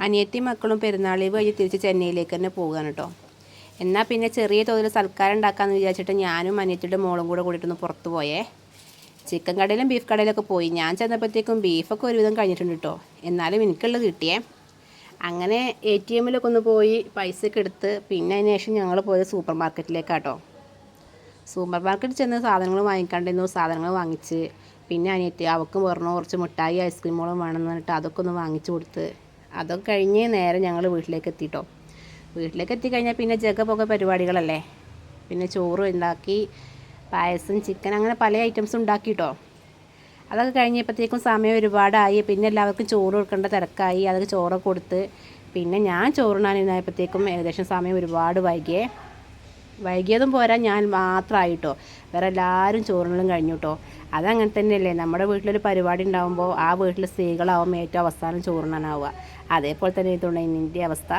അനിയത്തി മക്കളും പെരുന്നാൾ ലീവ് കഴിഞ്ഞ് തിരിച്ച് ചെന്നൈയിലേക്ക് തന്നെ പോവുകയാണ് കേട്ടോ. എന്നാൽ പിന്നെ ചെറിയ തോതിൽ സൽക്കാരം ഉണ്ടാക്കാമെന്ന് വിചാരിച്ചിട്ട് ഞാനും അനിയത്തിയുടെ മോളും കൂടെ കൂടിയിട്ടൊന്ന് പുറത്ത് പോയേ. ചിക്കൻ കടയിലും ബീഫ് കടയിലൊക്കെ പോയി. ഞാൻ ചെന്നപ്പോഴത്തേക്കും ബീഫൊക്കെ ഒരുവിധം കഴിഞ്ഞിട്ടുണ്ട് കേട്ടോ. എന്നാലും എനിക്കുള്ളത് കിട്ടിയേ. അങ്ങനെ ATM ഒന്ന് പോയി പൈസയൊക്കെ എടുത്ത് പിന്നെ അതിന് ശേഷം ഞങ്ങൾ പോയത് സൂപ്പർ മാർക്കറ്റിലേക്കാട്ടോ. സൂപ്പർ മാർക്കറ്റിൽ ചെന്ന് സാധനങ്ങൾ വാങ്ങിക്കാണ്ടിരുന്നു. സാധനങ്ങൾ വാങ്ങിച്ച് പിന്നെ അനിയത്തി അവൾക്കും പറഞ്ഞു കുറച്ച് മിഠായി ഐസ്ക്രീമുകളും വേണമെന്ന് പറഞ്ഞിട്ട് അതൊക്കെ ഒന്ന് വാങ്ങിച്ചു കൊടുത്ത് അതൊക്കെ കഴിഞ്ഞ് നേരെ ഞങ്ങൾ വീട്ടിലേക്ക് എത്തിയിട്ടോ. വീട്ടിലേക്ക് എത്തിക്കഴിഞ്ഞാൽ പിന്നെ ജഗപൊക പരിപാടികളല്ലേ. പിന്നെ ചോറ് ഉണ്ടാക്കി, പായസം, ചിക്കൻ, അങ്ങനെ പല ഐറ്റംസ് ഉണ്ടാക്കിയിട്ടോ. അതൊക്കെ കഴിഞ്ഞപ്പോഴത്തേക്കും സമയം ഒരുപാടായി. പിന്നെ എല്ലാവർക്കും ചോറ് കൊടുക്കേണ്ട തിരക്കായി. അതൊക്കെ ചോറൊക്കെ കൊടുത്ത് പിന്നെ ഞാൻ ചോറിനാനിരുന്നപ്പോഴത്തേക്കും ഏകദേശം സമയം ഒരുപാട് വൈകിയതും പോരാ, ഞാൻ മാത്രമായിട്ടോ. വേറെ എല്ലാവരും ചോറിനും കഴിഞ്ഞു കേട്ടോ. അതങ്ങനെ തന്നെയല്ലേ, നമ്മുടെ വീട്ടിലൊരു പരിപാടി ഉണ്ടാകുമ്പോൾ ആ വീട്ടിൽ സ്ത്രീകളാവും ഏറ്റവും അവസാനം ചോറിനാനാവുക. അതേപോലെ തന്നെ ഇതുകൊണ്ട് എൻ്റെ അവസ്ഥ.